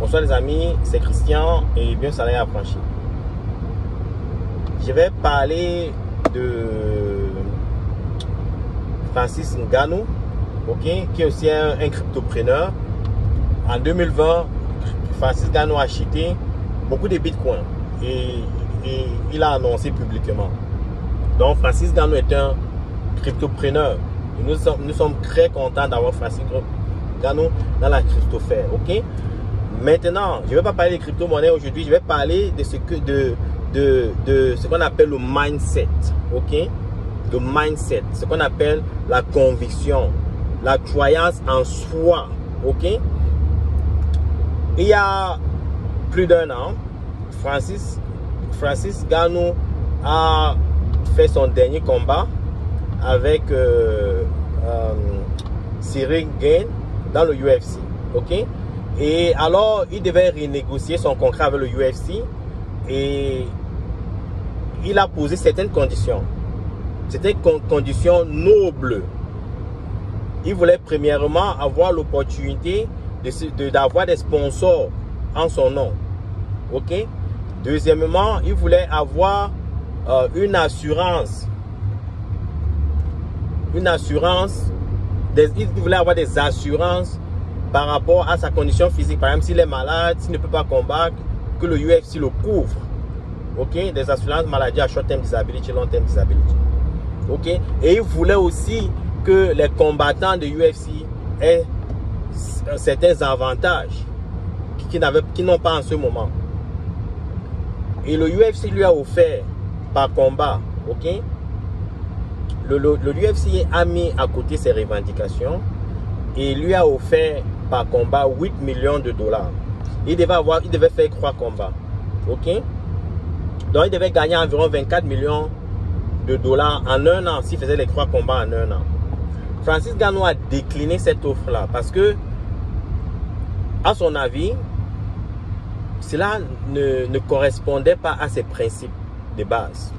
Bonsoir les amis, c'est Christian et bien salarié affranchi. Je vais parler de Francis Ngannou, qui est aussi un cryptopreneur. En 2020, Francis Ngannou a acheté beaucoup de bitcoins et il a annoncé publiquement. Donc Francis Ngannou est un cryptopreneur. Et nous sommes très contents d'avoir Francis Ngannou dans la cryptosphère. Maintenant, je ne vais pas parler de crypto-monnaie aujourd'hui, je vais parler de ce qu'on appelle le mindset. Le mindset, ce qu'on appelle la conviction, la croyance en soi. Il y a plus d'un an, Francis Ngannou a fait son dernier combat avec Cyril Gane dans le UFC. Et alors, il devait renégocier son contrat avec le UFC et il a posé certaines conditions. C'était une condition noble. Il voulait premièrement avoir l'opportunité d'avoir des sponsors en son nom. Deuxièmement, il voulait avoir une assurance. Il voulait avoir des assurances par rapport à sa condition physique. Par exemple, s'il est malade, s'il ne peut pas combattre, que le UFC le couvre. Des assurances maladie à short term disability, long term disability. Et il voulait aussi que les combattants de UFC aient certains avantages qu'ils n'ont pas en ce moment. Et le UFC lui a offert par combat. Le UFC a mis à côté ses revendications et lui a offert par combat 8 millions de dollars. Il devait faire 3 combats. Donc il devait gagner environ 24 millions de dollars en un an s'il faisait les 3 combats en un an. Francis Ngannou a décliné cette offre-là parce que, à son avis, cela ne correspondait pas à ses principes de base.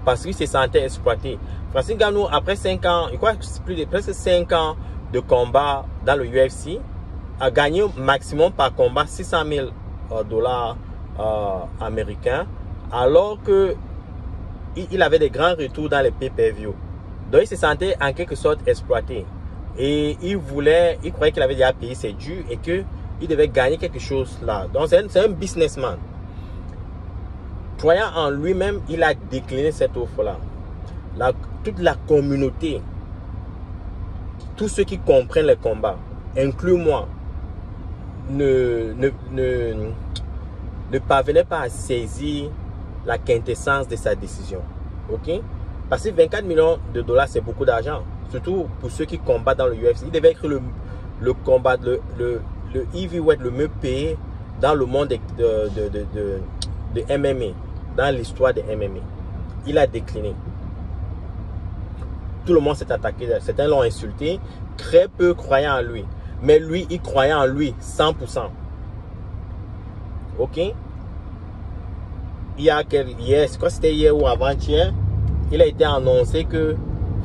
Parce qu'il se sentait exploité. Francis Ngannou, après 5 ans, je crois que c'est plus de presque 5 ans de combat dans le UFC, a gagné maximum par combat 600 000 dollars américains, alors que il avait des grands retours dans les pay-per-view. Donc il se sentait en quelque sorte exploité. Et il croyait qu'il avait déjà payé ses dûs et qu'il devait gagner quelque chose là. Donc c'est un businessman. Croyant en lui-même, il a décliné cette offre-là. Toute la communauté, tous ceux qui comprennent les combats, inclus moi, ne parvenaient pas à saisir la quintessence de sa décision. Parce que 24 millions de dollars, c'est beaucoup d'argent. Surtout pour ceux qui combattent dans le UFC. Il devait être le combat, le heavyweight le mieux payé dans le monde de MMA, dans l'histoire de MMA. Il a décliné. Tout le monde s'est attaqué. Certains l'ont insulté. Très peu croyaient en lui. Mais lui, il croyait en lui 100%. Hier, je crois que c'était hier ou avant-hier, il a été annoncé que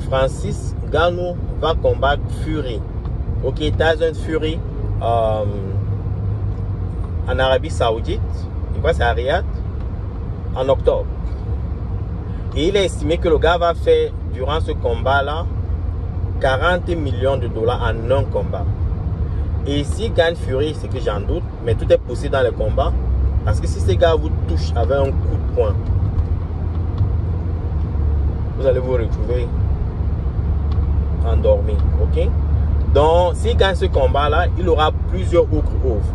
Francis Ngannou va combattre Fury. Tyson Fury en Arabie Saoudite, je crois que c'est à Riyad, en octobre. Et il a estimé que le gars va faire, durant ce combat-là, 40 millions de dollars en un combat. Et s'il gagne Fury, c'est que j'en doute, mais tout est possible dans le combat. Parce que si ces gars vous touchent avec un coup de poing, vous allez vous retrouver endormi. Donc, s'il gagne ce combat-là, il aura plusieurs autres offres.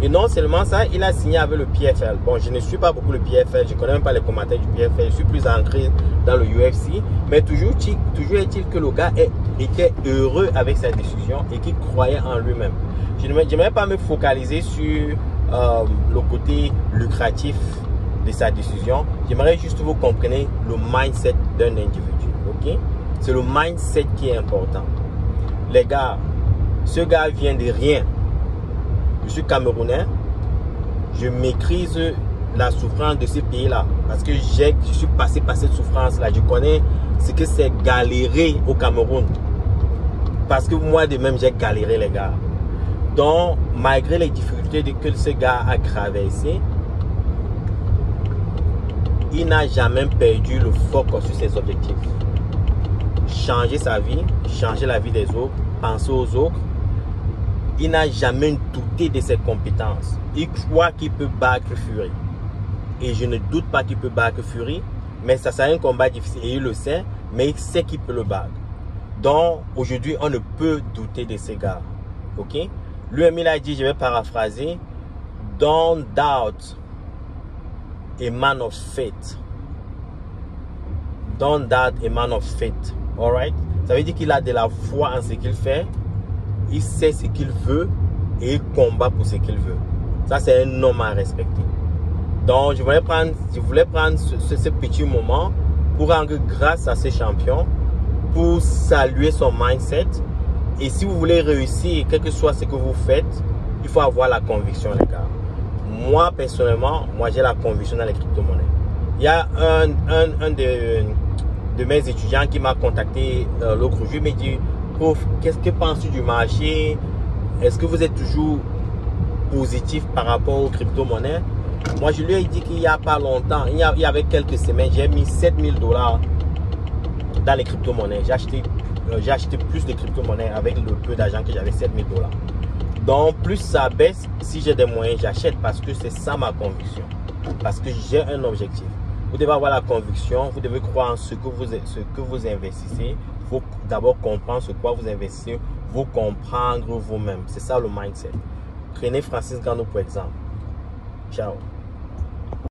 Et non seulement ça, il a signé avec le PFL. Bon, je ne suis pas beaucoup le PFL, je ne connais même pas les commentaires du PFL, je suis plus ancré dans le UFC. Mais toujours est-il que le gars était heureux avec sa décision et qu'il croyait en lui-même. Je n'aimerais pas me focaliser sur le côté lucratif de sa décision. J'aimerais juste que vous compreniez le mindset d'un individu. C'est le mindset qui est important. Les gars, ce gars vient de rien. Je suis camerounais. Je maîtrise la souffrance de ce pays-là. Parce que je suis passé par cette souffrance-là. Je connais ce que c'est galérer au Cameroun. Parce que moi de même, j'ai galéré, les gars. Donc, malgré les difficultés que ce gars a traversées, il n'a jamais perdu le focus sur ses objectifs. Changer sa vie, changer la vie des autres, penser aux autres. Il n'a jamais douté de ses compétences. Il croit qu'il peut battre Fury. Et je ne doute pas qu'il peut battre Fury. Mais ça sera un combat difficile et il le sait. Mais il sait qu'il peut le battre. Donc aujourd'hui, on ne peut douter de ces gars. Ok? Lui-même, il a dit, je vais paraphraser. Don't doubt a man of faith. Don't doubt a man of faith. Alright? Ça veut dire qu'il a de la foi en ce qu'il fait. Il sait ce qu'il veut et il combat pour ce qu'il veut. Ça, c'est un homme à respecter. Donc, je voulais prendre ce petit moment pour rendre grâce à ces champions, pour saluer son mindset. Et si vous voulez réussir, quel que soit ce que vous faites, il faut avoir la conviction, les gars. Moi, personnellement, j'ai la conviction dans les crypto-monnaies. Il y a un de mes étudiants qui m'a contacté l'autre jour. Il m'a dit, prof, qu'est-ce que penses-tu du marché? Est-ce que vous êtes toujours positif par rapport aux crypto-monnaies? Moi, je lui ai dit qu'il n'y a pas longtemps, il y avait quelques semaines, j'ai mis 7000 $ dans les crypto-monnaies. J'ai acheté plus de crypto-monnaies avec le peu d'argent que j'avais, 7000 $. Donc, plus ça baisse, si j'ai des moyens, j'achète parce que c'est ça ma conviction. Parce que j'ai un objectif. Vous devez avoir la conviction, vous devez croire en ce que vous investissez. Il faut d'abord comprendre ce quoi vous investissez, vous comprendre vous-même. C'est ça le mindset. Prenez Francis Ngannou pour exemple. Ciao.